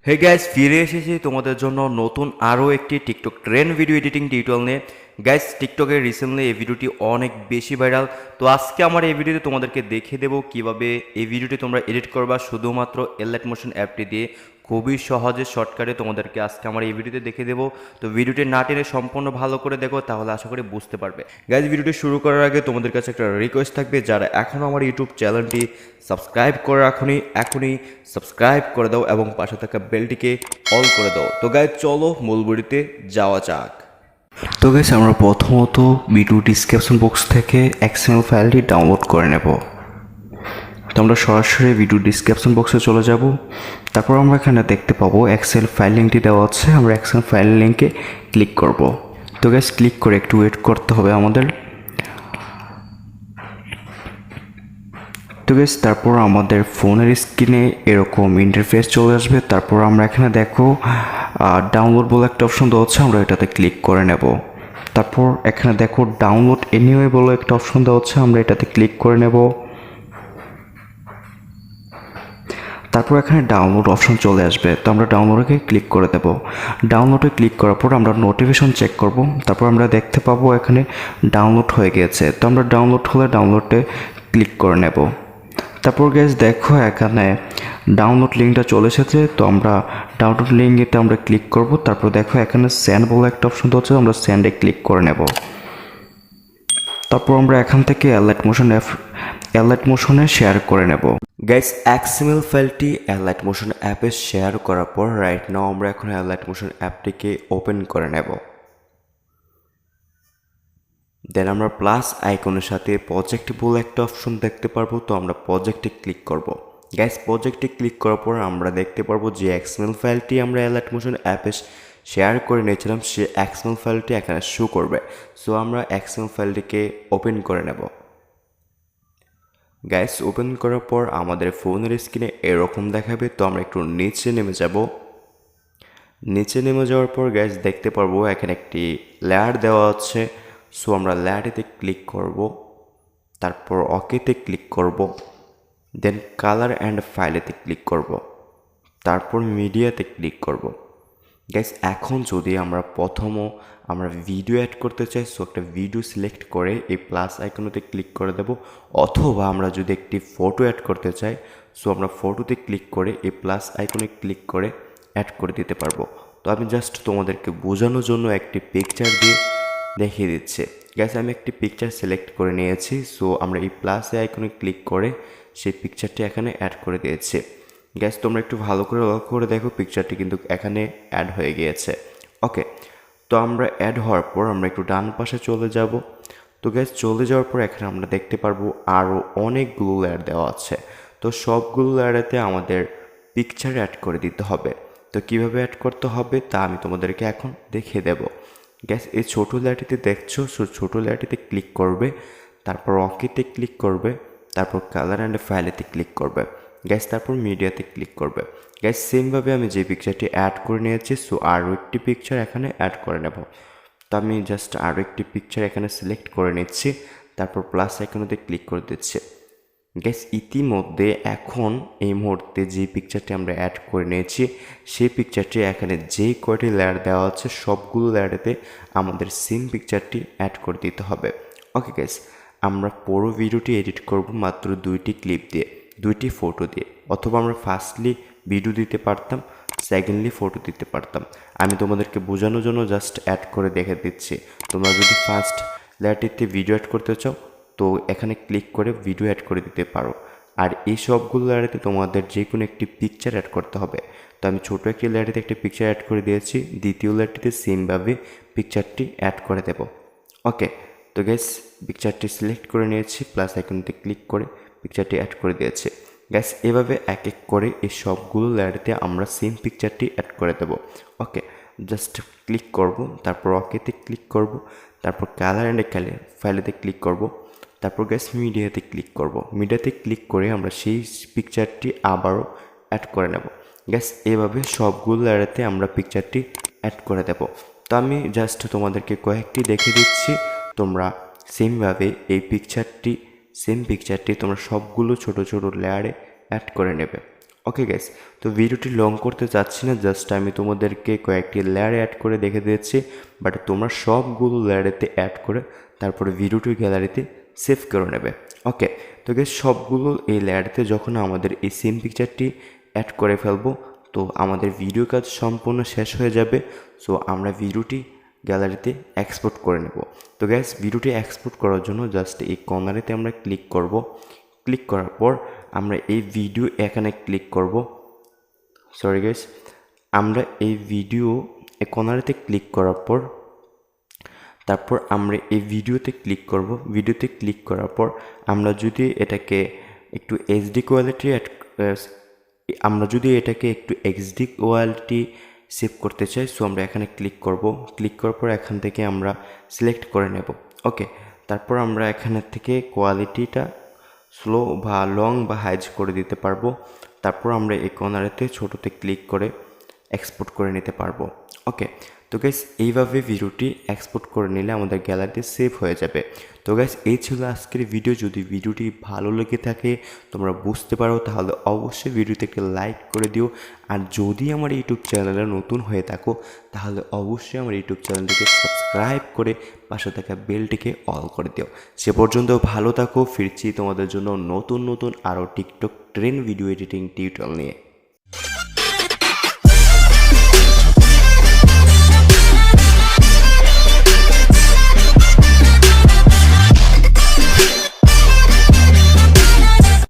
Hey guys, ফিরে এসেছি তোমাদের জন্য নতুন আরও একটি TikTok trend video editing tutorial নিয়ে। গাইস, টিকটকে রিসেন্টলি এই ভিডিওটি অনেক বেশি ভাইরাল। তো আজকে আমার এই ভিডিওতে তোমাদেরকে দেখিয়ে দেবো কিভাবে এই ভিডিওটি তোমরা এডিট করবা শুধুমাত্র এলাইট মোশন অ্যাপটি দিয়ে। খুবই সহজে শর্টকাটে তোমাদেরকে আজকে আমার এই ভিডিওতে দেখিয়ে দেবো। তো ভিডিওটি না টেনে সম্পূর্ণ ভালো করে দেখো, তাহলে আশা করি বুঝতে পারবে। গাইস, ভিডিওটি শুরু করার আগে তোমাদের কাছে একটা রিকোয়েস্ট থাকবে, যারা এখনও আমার ইউটিউব চ্যানেলটি সাবস্ক্রাইব করে রাখুনি, এখনই সাবস্ক্রাইব করে দাও এবং পাশে থাকা বেলটিকে অল করে দাও। তো গাইস, চলো মূল ভিডিওতে যাওয়া যাক। তো গাইস, আমরা প্রথমত ভিডিও ডিসক্রিপশন বক্স থেকে এক্সএমএল ফাইলটি ডাউনলোড করে নেব। তো আমরা সরাসরি ভিডিও ডিসক্রিপশন বক্সে চলে যাব। তারপর আমরা এখানে দেখতে পাবো এক্সেল ফাইল লিঙ্কটি দেওয়া আছে, আমরা এক্সেল ফাইল লিঙ্কে ক্লিক করব। তো গাইস, ক্লিক করে একটু ওয়েট করতে হবে আমাদের। তো গাইস, তারপর আমাদের ফোনের স্ক্রিনে এরকম ইন্টারফেস চলে আসবে। তারপর আমরা এখানে দেখো ডাউনলোড বলে একটা অপশন দেওয়া হচ্ছে, আমরা এটাতে ক্লিক করে নেব। তারপর এখানে দেখো ডাউনলোড এনিওয়ে বলে একটা অপশন দেওয়া হচ্ছে, আমরা এটাতে ক্লিক করে নেব। তারপর এখানে ডাউনলোড অপশন চলে আসবে, তো আমরা ডাউনলোডে ক্লিক করে দেব। ডাউনলোডে ক্লিক করার পর আমরা নোটিফিকেশন চেক করব। তারপর আমরা দেখতে পাবো এখানে ডাউনলোড হয়ে গিয়েছে, তো আমরা ডাউনলোড হলে ডাউনলোডে ক্লিক করে নেব। তারপর গাইস দেখো এখানে ডাউনলোড লিঙ্কটা চলে এসেছে, তো আমরা ডাউনলোড লিঙ্কে আমরা ক্লিক করব। তারপর দেখো এখানে সেন্ড বলে একটা অপশন হচ্ছে, আমরা সেন্ডে ক্লিক করে নেব। তারপর আমরা এখান থেকে অ্যালাইট মোশনে শেয়ার করে নেব। গাইস, এক্সএমএল ফাইলটি অ্যালাইট মোশন অ্যাপে শেয়ার করার পর রাইট নাও আমরা এখন অ্যালাইট মোশন অ্যাপটিকে ওপেন করে নেব। দেন আমরা প্লাস আইকনের সাথে প্রজেক্ট বলে একটা অপশন দেখতে পারবো, তো আমরা প্রজেক্টে ক্লিক করব। গাইস, প্রজেক্টে ক্লিক করার পর আমরা দেখতে পারবো যে এক্সএমএল ফাইলটি আমরা অ্যালাইট মোশন অ্যাপে শেয়ার করে নিয়েছিলাম, সে এক্সএমএল ফাইলটি এখানে শো করবে। সো আমরা এক্সএমএল ফাইলটিকে ওপেন করে নেব। গাইস, ওপেন করার পর আমাদের ফোনের স্ক্রিনে এরকম দেখাবে, তো আমরা একটু নিচে নেমে যাব। নিচে নেমে যাওয়ার পর গাইস দেখতে পারবো এখানে একটি লেয়ার দেওয়া আছে, সো আমরা লেয়ারেতে ক্লিক করব। তারপর ওকেতে ক্লিক করব। দেন কালার অ্যান্ড ফাইলেতে ক্লিক করব। তারপর মিডিয়াতে ক্লিক করব। গাইস, এখন যদি আমরা আমরা ভিডিও অ্যাড করতে চাই, সো একটা ভিডিও সিলেক্ট করে এই প্লাস আইকনেতে ক্লিক করে দেব। অথবা আমরা যদি একটি ফটো অ্যাড করতে চাই, সো আমরা ফটোতে ক্লিক করে এই প্লাস আইকনে ক্লিক করে অ্যাড করে দিতে পারবো। তো আমি জাস্ট তোমাদেরকে বোঝানোর জন্য একটি পিকচার দিয়ে দেখিয়ে দিচ্ছি। গাইস, আমি একটি পিকচার সিলেক্ট করে নিয়েছি, সো আমরা এই প্লাস আইকনে ক্লিক করে সেই পিকচারটি এখানে অ্যাড করে দিয়েছি। গ্যাস, তোমরা একটু ভালো করে লক্ষ্য করে দেখো, পিকচারটি কিন্তু এখানে অ্যাড হয়ে গিয়েছে। ওকে, তো আমরা অ্যাড হওয়ার পর আমরা একটু ডান পাশে চলে যাব। তো গ্যাস, চলে যাওয়ার পর এখানে আমরা দেখতে পারবো আরও অনেকগুলো লেয়ার দেওয়া আছে, তো সবগুলো লেয়ারেতে আমাদের পিকচার অ্যাড করে দিতে হবে। তো কিভাবে অ্যাড করতে হবে তা আমি তোমাদেরকে এখন দেখিয়ে দেব। গ্যাস, এই ছোটো লেয়ারটিতে দেখছো, সো ছোটো লেয়ারটিতে ক্লিক করবে। তারপর ওকেতে ক্লিক করবে। তারপর কালার অ্যান্ড ফাইলেতে ক্লিক করবে। গ্যাস, তারপর মিডিয়াতে ক্লিক করবে। গ্যাস, সেমভাবে আমি যে পিকচারটি অ্যাড করে নিয়েছি, সো আরও একটি পিকচার এখানে অ্যাড করে নেব। তো আমি জাস্ট আরও একটি পিকচার এখানে সিলেক্ট করে নিচ্ছি। তারপর প্লাস আইকনেতে ক্লিক করে দিচ্ছি। গ্যাস, ইতিমধ্যে এখন এই মুহূর্তে যে পিকচারটি আমরা অ্যাড করে নিয়েছি, সেই পিকচারটি এখানে যে কয়টি লেয়ার দেওয়া আছে সবগুলো লেয়ারেতে আমাদের সেম পিকচারটি অ্যাড করে দিতে হবে। ওকে গ্যাস, আমরা পুরো ভিডিওটি এডিট করব মাত্র 2টি ক্লিপ দিয়ে, 2টি ফটো দিয়ে। অথবা আমরা ফার্স্টলি ভিডিও দিতে পারতাম, সেকেন্ডলি ফটো দিতে পারতাম। আমি তোমাদেরকে বোঝানোর জন্য জাস্ট অ্যাড করে দেখে দিচ্ছি। তোমরা যদি ফার্স্ট লেয়ারটিতে ভিডিও অ্যাড করতে চাও, তো এখানে ক্লিক করে ভিডিও অ্যাড করে দিতে পারো। আর এই সবগুলো লেয়ারেতে তোমাদের যে কোনো একটি পিকচার অ্যাড করতে হবে। তো আমি ছোটো একটি লেয়ারেতে একটি পিকচার অ্যাড করে দিয়েছি, দ্বিতীয় লেয়ারটিতে সেমভাবে পিকচারটি অ্যাড করে দেব। ওকে, তো গ্যাস, পিকচারটি সিলেক্ট করে নিয়েছি, প্লাস আইকনতে ক্লিক করে পিকচারটি অ্যাড করে দিয়েছি। গ্যাস, এভাবে এক এক করে এই সবগুলো লেয়ারেতে আমরা সেম পিকচারটি অ্যাড করে দেব। ওকে, জাস্ট ক্লিক করব, তারপর ওকেতে ক্লিক করব, তারপর কালার অ্যান্ড ফাইলেতে ক্লিক করব। তারপর গ্যাস, মিডিয়াতে ক্লিক করব। মিডিয়াতে ক্লিক করে আমরা সেই পিকচারটি আবারও অ্যাড করে নেব। গ্যাস, এভাবে সবগুলো লেয়ারেতে আমরা পিকচারটি অ্যাড করে দেব। তো আমি জাস্ট তোমাদেরকে কয়েকটি দেখে দিচ্ছি, তোমরা সেমভাবে সেম পিকচারটি তোমরা সবগুলো ছোট ছোট লেয়ারে অ্যাড করে নেবে। ওকে গাইস, তো ভিডিওটি লং করতে চাচ্ছি না, জাস্ট আমি তোমাদেরকে কয়েকটি লেয়ার অ্যাড করে দেখে দিয়েছি, বাট তোমরা সবগুলো লেয়ারেতে অ্যাড করে তারপরে ভিডিওটি গ্যালারিতে সেভ করে নেবে। ওকে, তো গাইস সবগুলো এই লেয়ারেতে যখন আমাদের এই সেম পিকচারটি অ্যাড করে ফেলবো, তো আমাদের ভিডিও কাজ সম্পূর্ণ শেষ হয়ে যাবে। সো আমরা ভিডিওটি গ্যালারিতে এক্সপোর্ট করে নেব। তো গাইস ভিডিওটি এক্সপোর্ট করার জন্য জাস্ট এই কর্নারেতে আমরা ক্লিক করব। ক্লিক করার পর আমরা এই ভিডিও এখানে ক্লিক করব। সরি গাইস, আমরা এই ভিডিও কর্নারেতে ক্লিক করার পর তারপর আমরা এই ভিডিওতে ক্লিক করব। ভিডিওতে ক্লিক করার পর আমরা যদি এটাকে একটু এইচডি কোয়ালিটি আমরা যদি এটাকে একটু এইচডি কোয়ালিটি সেভ করতে চাই, সো আমরা এখানে ক্লিক করব। ক্লিক করার পর এখান থেকে আমরা সিলেক্ট করে নেব। ওকে, তারপর আমরা এখানে থেকে কোয়ালিটিটা স্লো বা লং বা হাইজ করে দিতে পারবো। তারপর আমরা এই কর্নারেতে ছোটোতে ক্লিক করে এক্সপোর্ট করে নিতে পারবো। ওকে, তো গাইস এইভাবে ভিডিওটি এক্সপোর্ট করে নিলে আমাদের গ্যালারিতে সেভ হয়ে যাবে। তো গাইস এই ছিল আজকের ভিডিও। যদি ভিডিওটি ভালো লেগে থাকে, তোমরা বুঝতে পারো, তাহলে অবশ্যই ভিডিওতে একটা লাইক করে দিও। আর যদি আমার ইউটিউব চ্যানেলে নতুন হয়ে থাকো, তাহলে অবশ্যই আমার ইউটিউব চ্যানেলটিকে সাবস্ক্রাইব করে পাশে থাকা বেলটিকে অল করে দিও। সে পর্যন্ত ভালো থাকো, ফিরছি তোমাদের জন্য নতুন নতুন আরও TikTok trend video editing tutorial নিয়ে।